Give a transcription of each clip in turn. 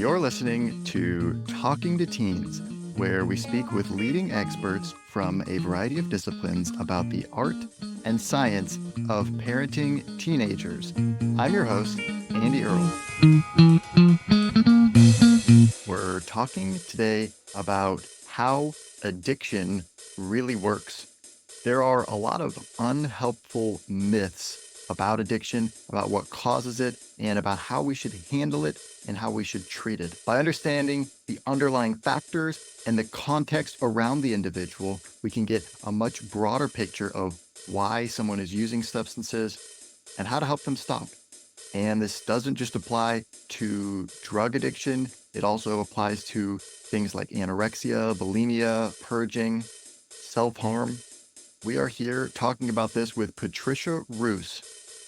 You're listening to Talking to Teens, where we speak with leading experts from a variety of disciplines about the art and science of parenting teenagers. I'm your host, Andy Earle. We're talking today about how addiction really works. There are a lot of unhelpful myths about addiction, about what causes it, and about how we should handle it and how we should treat it. By understanding the underlying factors and the context around the individual, we can get a much broader picture of why someone is using substances and how to help them stop. And this doesn't just apply to drug addiction, it also applies to things like anorexia, bulimia, purging, self-harm. We are here talking about this with Patricia Roos.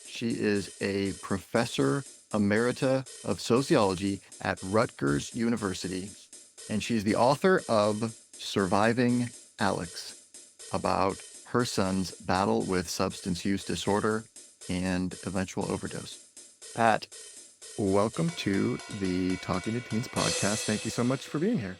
She is a professor emerita of sociology at Rutgers University, and she's the author of Surviving Alex, about her son's battle with substance use disorder and eventual overdose. Pat, welcome to the Talking to Teens podcast. Thank you so much for being here.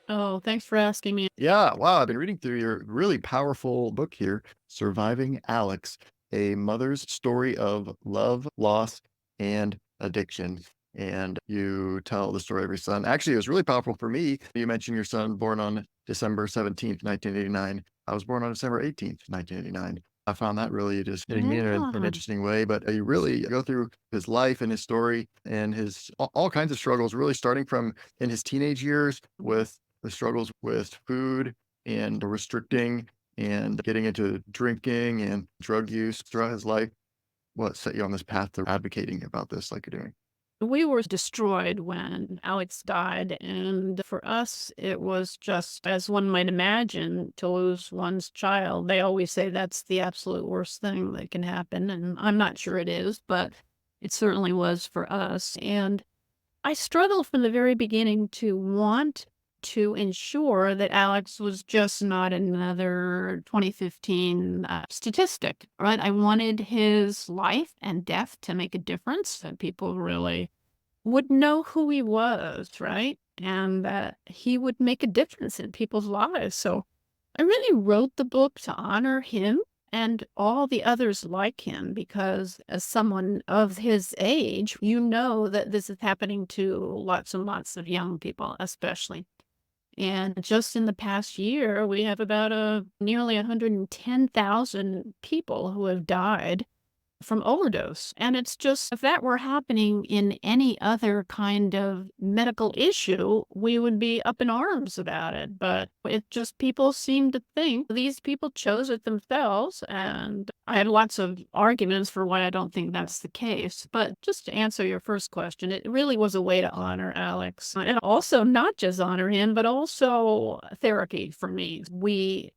Oh, thanks for asking me. Yeah, wow. I've been reading through your really powerful book here, Surviving Alex, a mother's story of love, loss, and addiction. And you tell the story of your son. Actually, it was really powerful for me. You mentioned your son born on December 17th, 1989. I was born on December 18th, 1989. I found that really just hitting me in an Yeah. interesting way. But you really go through his life and his story and his all kinds of struggles, really starting from in his teenage years with the struggles with food and restricting and getting into drinking and drug use throughout his life. What set you on this path to advocating about this like you're doing? We were destroyed when Alex died, and for us, it was just, as one might imagine, to lose one's child. They always say that's the absolute worst thing that can happen, and I'm not sure it is, but it certainly was for us. And I struggled from the very beginning to want to ensure that Alex was just not another 2015 statistic, right? I wanted his life and death to make a difference, that people really would know who he was, right? And that he would make a difference in people's lives. So I really wrote the book to honor him and all the others like him, because as someone of his age, you know that this is happening to lots and lots of young people, especially. And just in the past year, we have about nearly 110,000 people who have died from overdose. And it's just, if that were happening in any other kind of medical issue, we would be up in arms about it. But it just, people seem to think these people chose it themselves. And I had lots of arguments for why I don't think that's the case. But just to answer your first question, it really was a way to honor Alex. And also not just honor him, but also therapy for me. We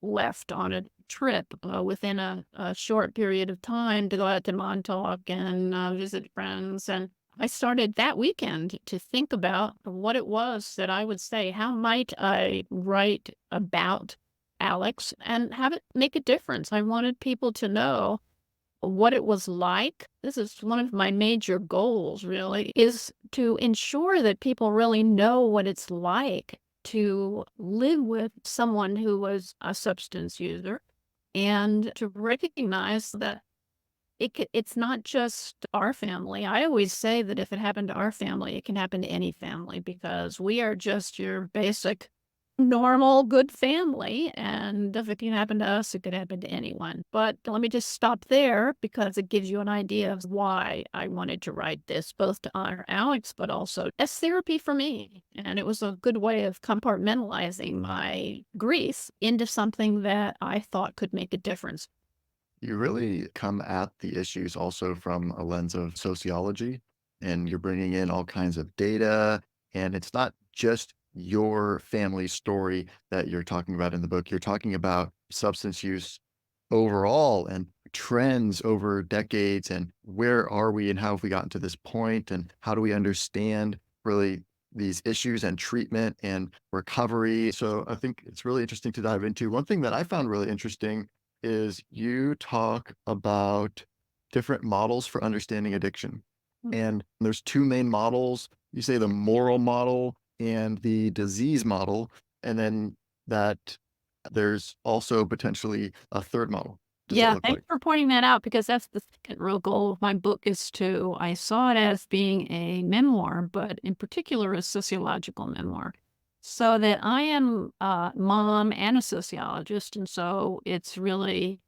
left on a trip within a short period of time to go out to Montauk and visit friends. And I started that weekend to think about what it was that I would say. How might I write about Alex and have it make a difference? I wanted people to know what it was like. This is one of my major goals, really, is to ensure that people really know what it's like to live with someone who was a substance user, and to recognize that it's not just our family. I always say that if it happened to our family, it can happen to any family, because we are just your basic, normal, good family. And if it can happen to us, it could happen to anyone. But let me just stop there, because it gives you an idea of why I wanted to write this, both to honor Alex, but also as therapy for me. And it was a good way of compartmentalizing my grief into something that I thought could make a difference. You really come at the issues also from a lens of sociology, and you're bringing in all kinds of data. And it's not just your family story that you're talking about in the book. You're talking about substance use overall and trends over decades, and where are we and how have we gotten to this point, and how do we understand really these issues and treatment and recovery. So I think it's really interesting to dive into. One thing that I found really interesting is you talk about different models for understanding addiction. Mm. And there's two main models you say the moral model and the disease model, and then that there's also potentially a third model. Does it Yeah, look thanks like? for pointing that out because that's the second real goal of my book is to I saw it as being a memoir, but in particular a sociological memoir. So that I am a mom and a sociologist, and so it's really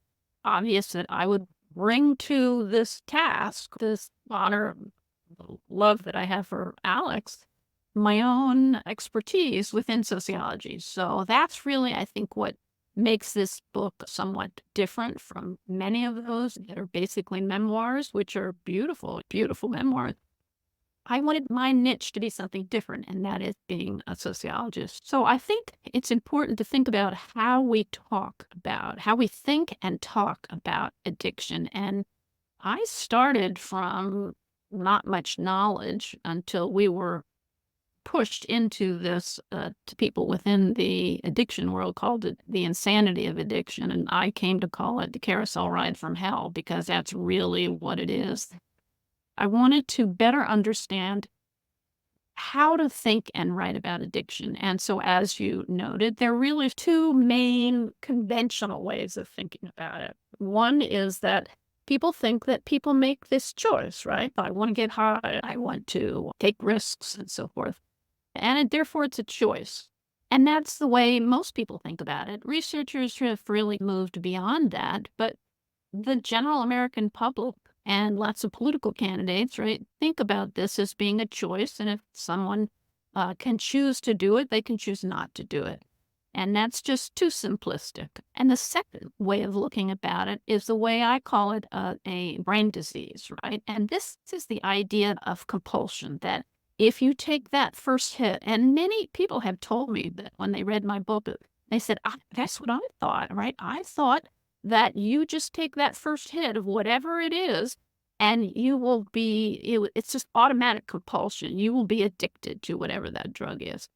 obvious that I would bring to this task, this honor, love that I have for Alex, my own expertise within sociology. So that's really, I think, what makes this book somewhat different from many of those that are basically memoirs, which are beautiful, beautiful memoirs. I wanted my niche to be something different, and that is being a sociologist. So I think it's important to think about how we talk about, how we think and talk about addiction. And I started from not much knowledge until we were pushed into this to people within the addiction world called it the insanity of addiction. And I came to call it the carousel ride from hell because that's really what it is. I wanted to better understand how to think and write about addiction. And so, as you noted, there are really two main conventional ways of thinking about it. One is that people think that people make this choice, right? I want to get high, I want to take risks, and so forth. Therefore, it's a choice. And that's the way most people think about it. Researchers have really moved beyond that, but the general American public and lots of political candidates, right, think about this as being a choice. And if someone can choose to do it, they can choose not to do it. And that's just too simplistic. And the second way of looking about it is the way I call it a brain disease, right? And this is the idea of compulsion that if you take that first hit, and many people have told me that when they read my book, they said, that's what I thought, right? I thought that you just take that first hit of whatever it is and you will be it's just automatic compulsion. You will be addicted to whatever that drug is.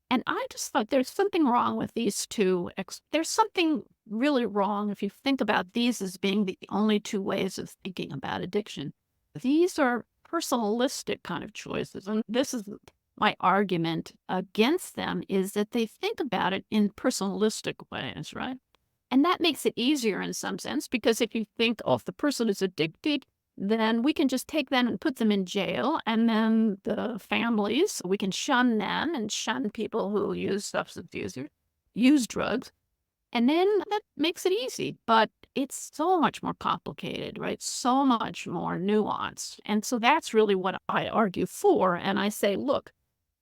And I just thought there's something wrong with these two. There's something really wrong if you think about these as being the only two ways of thinking about addiction. These are personalistic kind of choices. And this is my argument against them is that they think about it in personalistic ways, right? And that makes it easier in some sense because if you think, oh, if the person is addicted, then we can just take them and put them in jail. And then the families, we can shun them and shun people who use substance users, use drugs. And then that makes it easy. But it's so much more complicated, right? So much more nuanced. And so that's really what I argue for. And I say, look,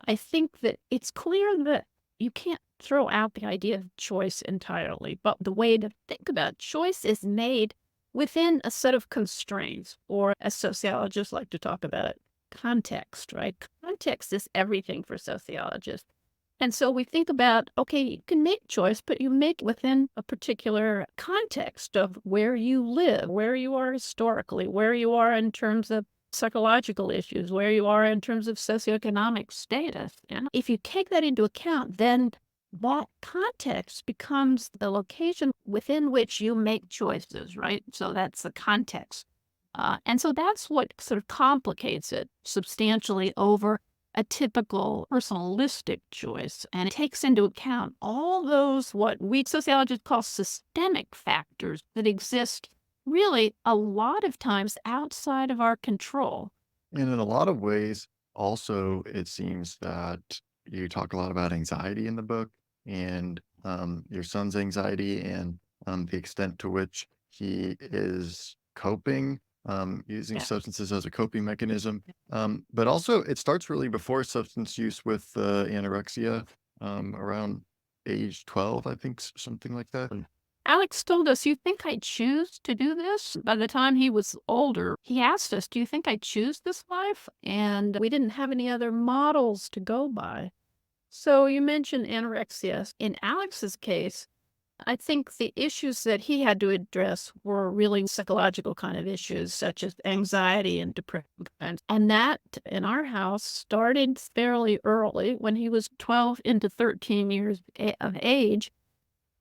I think that it's clear that you can't throw out the idea of choice entirely, but the way to think about choice is made within a set of constraints, or as sociologists like to talk about it, context, right? Context is everything for sociologists. And so we think about, okay, you can make choice, but you make within a particular context of where you live, where you are historically, where you are in terms of psychological issues, where you are in terms of socioeconomic status. And if you take that into account, then that context becomes the location within which you make choices, right? So that's the context. And so that's what sort of complicates it substantially over a typical personalistic choice. And it takes into account all those, what we sociologists call systemic factors that exist really a lot of times outside of our control. And in a lot of ways, also, it seems that you talk a lot about anxiety in the book and your son's anxiety and the extent to which he is coping, using Yeah. substances as a coping mechanism. But also, it starts really before substance use with anorexia around age 12, I think, something like that. Alex told us, "You think I choose to do this?" By the time he was older, he asked us, "Do you think I choose this life?" And we didn't have any other models to go by. So you mentioned anorexia. In Alex's case, I think the issues that he had to address were really psychological kind of issues, such as anxiety and depression. And that in our house started fairly early when he was 12 into 13 years of age,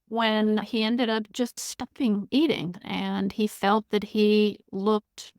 when he ended up just stopping eating. And he felt that he looked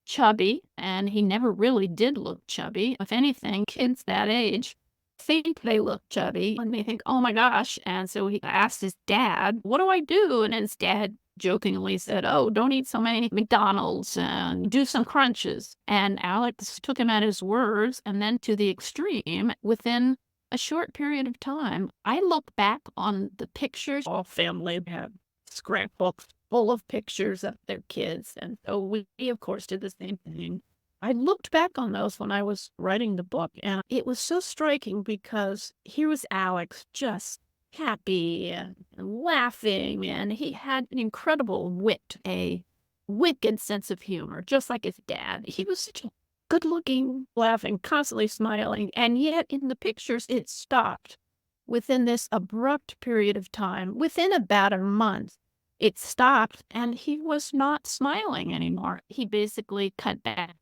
chubby, and he never really did look chubby. If anything, kids that age think they look chubby and they think, oh my gosh. And so he asked his dad, what do I do? And his dad jokingly said, oh, don't eat so many McDonald's and do some crunches. And Alex took him at his words, and then to the extreme. Within a short period of time, I look back on the pictures. All family have scrapbooks full of pictures of their kids. And so we, of course, did the same thing. I looked back on those when I was writing the book, and it was so striking because here was Alex just happy and laughing, and he had an incredible wit, a wicked sense of humor, just like his dad. He was such a good looking, laughing, constantly smiling, and yet in the pictures it stopped within this abrupt period of time, within about a month. It stopped, and he was not smiling anymore. He basically cut back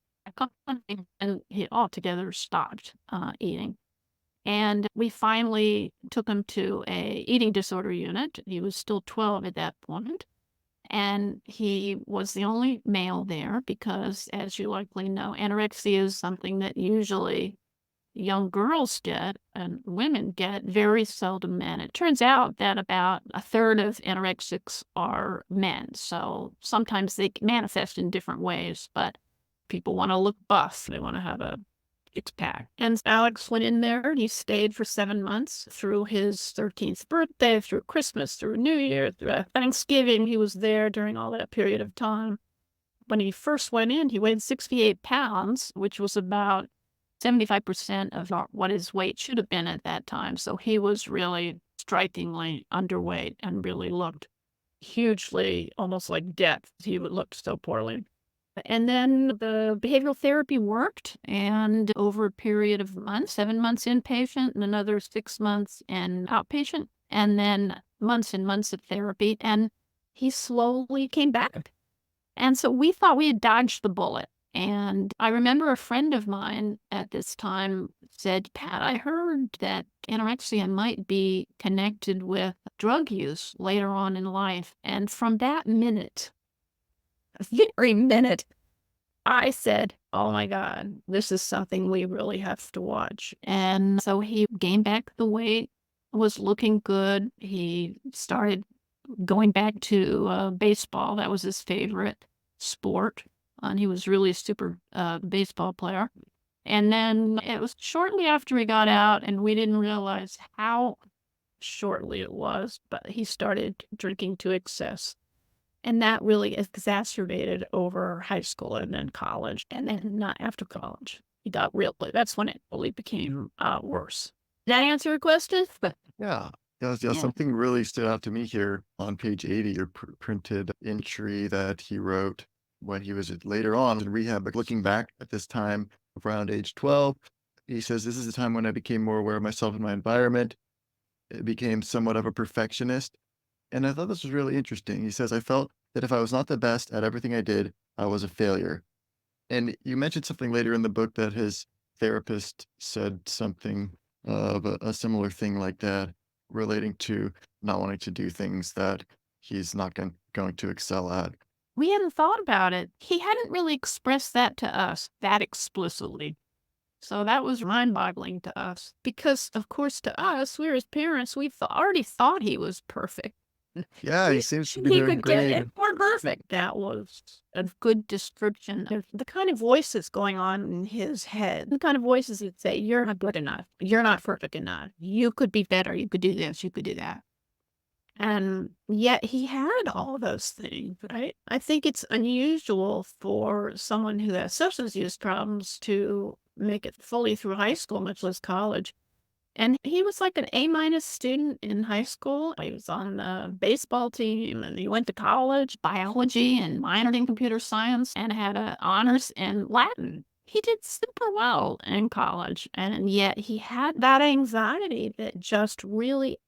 on things, and he altogether stopped eating. And we finally took him to a eating disorder unit. He was still 12 at that point, and he was the only male there because, as you likely know, anorexia is something that usually young girls get and women get, very seldom men. It turns out that about a third of anorexics are men. So sometimes they manifest in different ways, but people want to look buff. They want to have a six pack. And Alex went in there and he stayed for 7 months through his 13th birthday, through Christmas, through New Year, through Thanksgiving. He was there during all that period of time. When he first went in, he weighed 68 pounds, which was about 75% of what his weight should have been at that time. So he was really strikingly underweight and really looked hugely, almost like death. He looked so poorly. And then the behavioral therapy worked, and over a period of months, 7 months inpatient and another 6 months in outpatient, and then months and months of therapy, and he slowly came back. And so we thought we had dodged the bullet. And I remember a friend of mine at this time said, Pat, I heard that anorexia might be connected with drug use later on in life. And from that minute, very minute, I said, oh my God, this is something we really have to watch. And so he gained back the weight, was looking good. He started going back to baseball. That was his favorite sport. And he was really a super baseball player. And then it was shortly after he got out, and we didn't realize how shortly it was, but he started drinking to excess. And that really exacerbated over high school and then college, and then not after college. He got really, that's when it really became worse. Did that answer your question? But Yeah. Yeah, yeah. something really stood out to me here on page 80, your printed entry that he wrote when he was later on in rehab. But looking back at this time around age 12, he says, this is the time when I became more aware of myself and my environment. It became somewhat of a perfectionist. And I thought this was really interesting. He says, I felt that if I was not the best at everything I did, I was a failure. And you mentioned something later in the book that his therapist said something of a similar thing like that, relating to not wanting to do things that he's not going to excel at. We hadn't thought about it. He hadn't really expressed that to us that explicitly. So that was mind-boggling to us because, of course, to us, we were his parents. We already thought he was perfect. Yeah, he We seems to be he doing could get great. it more perfect. That was a good description of the kind of voices going on in his head. The kind of voices that say, "You're not good enough. You're not perfect enough. You could be better. You could do this. You could do that." And yet he had all those things, right? I think it's unusual for someone who has substance use problems to make it fully through high school, much less college. And he was like an A-minus student in high school. He was on the baseball team, and he went to college, biology, and minored in computer science, and had a honors in Latin. He did super well in college, and yet he had that anxiety that just really,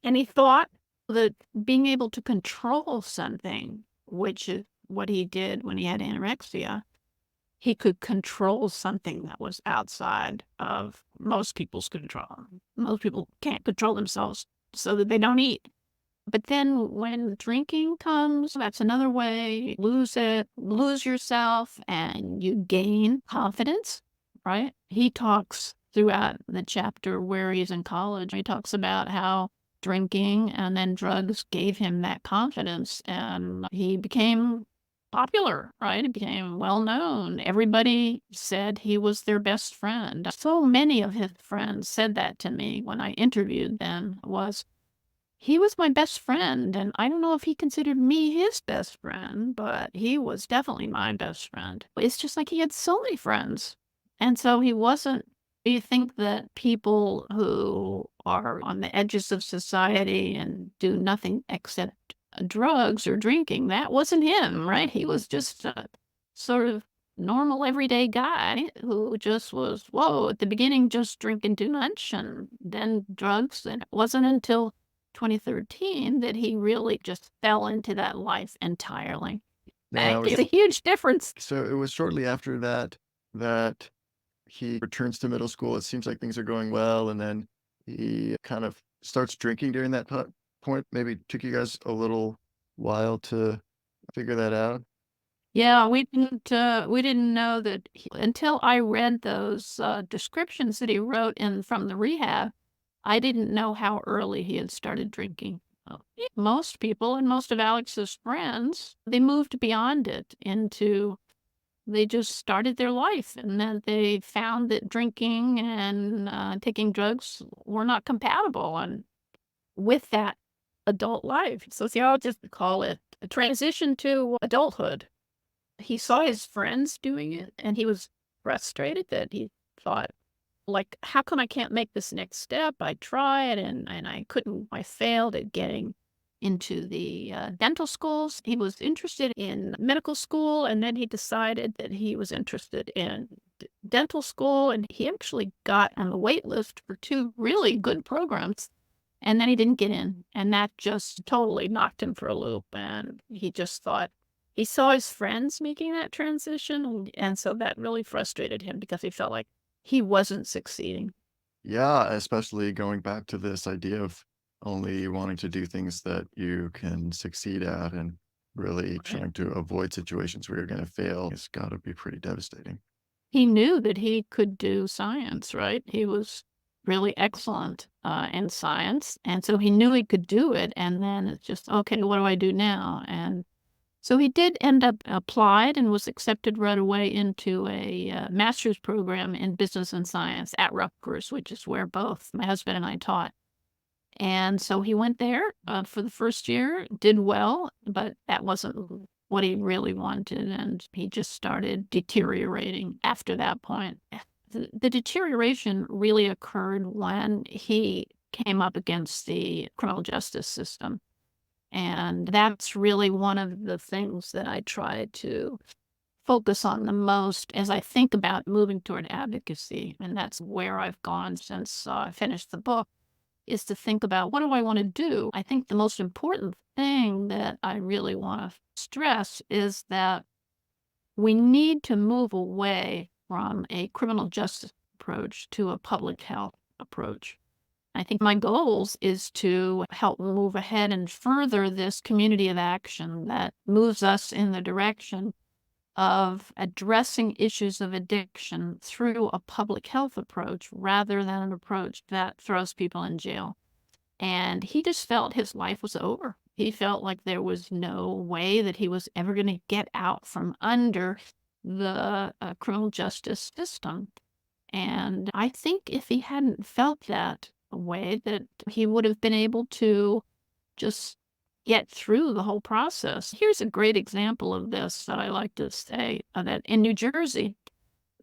and he thought that being able to control something, which is what he did when he had anorexia, he could control something that was outside of most people's control. Most people can't control themselves so that they don't eat. But then when drinking comes, that's another way. Lose it, lose yourself, and you gain confidence, right? He talks throughout the chapter where he's in college. He talks about how drinking and then drugs gave him that confidence, and he became popular, right? He became well known. Everybody said he was their best friend. So many of his friends said that to me when I interviewed them was he was my best friend, and I don't know if he considered me his best friend, but he was definitely my best friend. It's just like he had so many friends. And so he wasn't you think that people who are on the edges of society and do nothing except drugs or drinking, that wasn't him, right? He was just a sort of normal everyday guy who just was, whoa, at the beginning, just drinking too much and then drugs. And it wasn't until 2013 that he really just fell into that life entirely. Now, That is a huge difference. so it was shortly after that that he returns to middle school. It seems like things are going well, and then he kind of starts drinking during that point. Maybe took you guys a little while to figure that out. Yeah, we didn't know that until I read those descriptions that he wrote in from the rehab. I didn't know how early he had started drinking. Most people and most of Alex's friends, they moved beyond it into they just started their life, and then they found that drinking and taking drugs were not compatible and with that adult life. Sociologists call it a transition to adulthood. He saw his friends doing it, and he was frustrated that he thought, like, "How come I can't make this next step? I tried and I couldn't I failed at getting into the, dental schools." He was interested in medical school, and then he decided that he was interested in d dental school, and he actually got on the wait list for 2 really good programs, and then he didn't get in, and that just totally knocked him for a loop, and he just thought he saw his friends making that transition, and so that really frustrated him because he felt like he wasn't succeeding. Yeah, especially going back to this idea of only wanting to do things that you can succeed at and really Right. trying to avoid situations where you're going to fail. It's got to be pretty devastating. He knew that he could do science, right? He was really excellent, in science, and so he knew he could do it, and then it's just, "Okay, what do I do now?" And so he did end up applied and was accepted right away into a, master's program in business and science at Rutgers, which is where both my husband and I taught. And so he went there, for the first year, did well, but that wasn't what he really wanted, and he just started deteriorating after that point. The deterioration really occurred when he came up against the criminal justice system, and that's really one of the things that I try to focus on the most as I think about moving toward advocacy, and that's where I've gone since, I finished the book is to think about what do I want to do? I think the most important thing that I really want to stress is that we need to move away from a criminal justice approach to a public health approach. I think my goals is to help move ahead and further this community of action that moves us in the direction of addressing issues of addiction through a public health approach rather than an approach that throws people in jail. And he just felt his life was over. He felt like there was no way that he was ever going to get out from under the criminal justice system. And I think if he hadn't felt that way, that he would have been able to just get through the whole process. Here's a great example of this that I like to say that in New Jersey,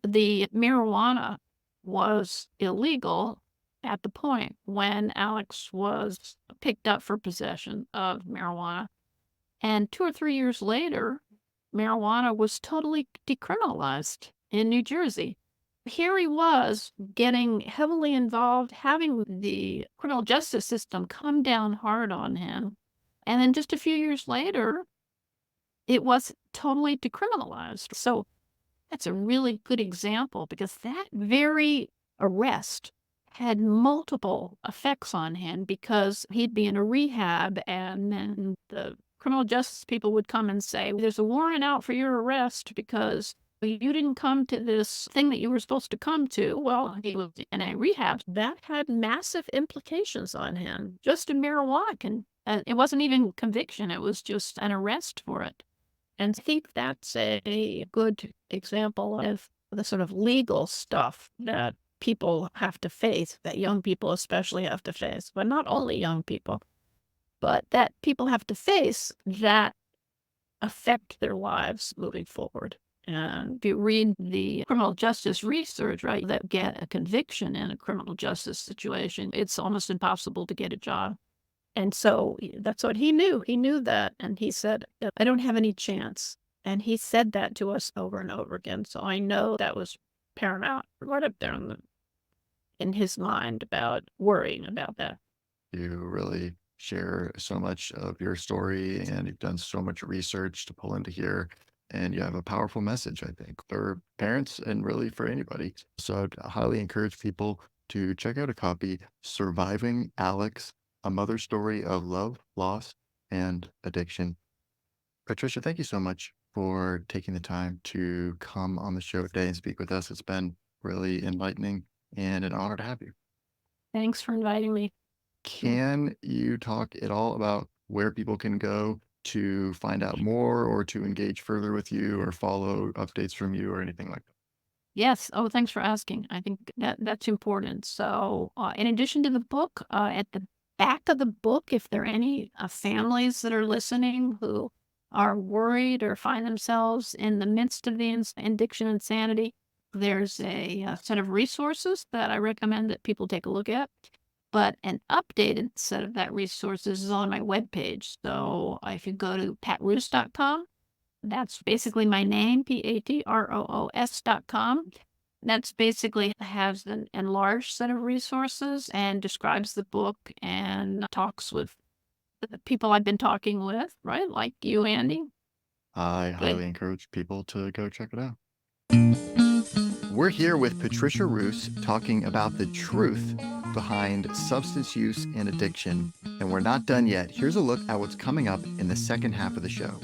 the marijuana was illegal at the point when Alex was picked up for possession of marijuana. And 2 or 3 years later, marijuana was totally decriminalized in New Jersey. Here he was getting heavily involved, having the criminal justice system come down hard on him. And then just a few years later, it was totally decriminalized. So that's a really good example because that very arrest had multiple effects on him because he'd be in a rehab and then the criminal justice people would come and say, "There's a warrant out for your arrest because you didn't come to this thing that you were supposed to come to." Well, he was in a rehab. That had massive implications on him. Just a mere walk. And it wasn't even conviction, it was just an arrest for it. And I think that's a good example of the sort of legal stuff that people have to face, that young people especially have to face, but not only young people, but that people have to face that affect their lives moving forward. And if you read the criminal justice research, right, that get a conviction in a criminal justice situation, it's almost impossible to get a job. And so that's what he knew. He knew that. And he said, "I don't have any chance." And he said that to us over and over again. So I know that was paramount right up there in his mind about worrying about that. You really share so much of your story and you've done so much research to pull into here. And you have a powerful message, I think, for parents and really for anybody. So I'd highly encourage people to check out a copy, Surviving Alex, A Mother's Story of Love, Loss, and Addiction. Patricia, thank you so much for taking the time to come on the show today and speak with us. It's been really enlightening and an honor to have you. Thanks for inviting me. Can you talk at all about where people can go to find out more or to engage further with you or follow updates from you or anything like that? Yes. Oh, thanks for asking. I think that's important. So, in addition to the book, at the back of the book, if there are any families that are listening who are worried or find themselves in the midst of the addiction insanity, there's a set of resources that I recommend that people take a look at. But an updated set of that resources is on my webpage. So, if you go to patroos.com, that's basically my name, patroos.com. That's basically has an enlarged set of resources and describes the book and talks with the people I've been talking with, right? Like you, Andy. I Good. highly encourage people to go check it out. We're here with Patricia Roos talking about the truth behind substance use and addiction. And we're not done yet. Here's a look at what's coming up in the second half of the show.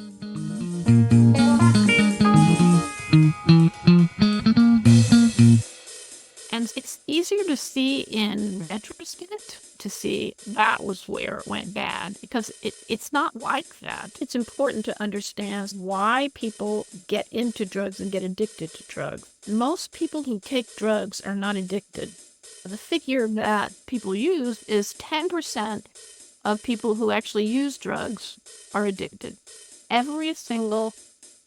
And it's easier to see in retrospect to see that was where it went bad because it's not like that. It's important to understand why people get into drugs and get addicted to drugs. Most people who take drugs are not addicted. The figure that people use is 10% of people who actually use drugs are addicted. Every single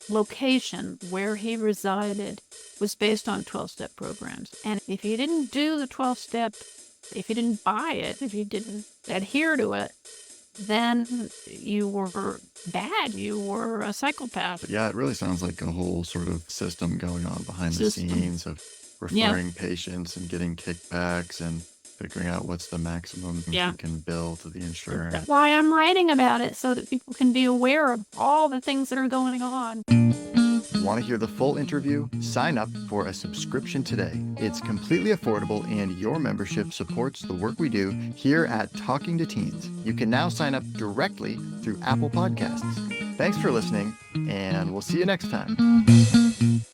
location where he resided was based on 12-step programs. And if you didn't do the 12-step, if you didn't buy it, if you didn't adhere to it, then you were bad. You were a psychopath. But yeah, it really sounds like a whole sort of system going on behind the System. scenes of Yeah. referring patients and getting kickbacks and figuring out what's the maximum Yeah. you can bill to the insurance. That's why I'm writing about it, so that people can be aware of all the things that are going on. Want to hear the full interview? Sign up for a subscription today. It's completely affordable and your membership supports the work we do here at Talking to Teens. You can now sign up directly through Apple Podcasts. Thanks for listening, and we'll see you next time.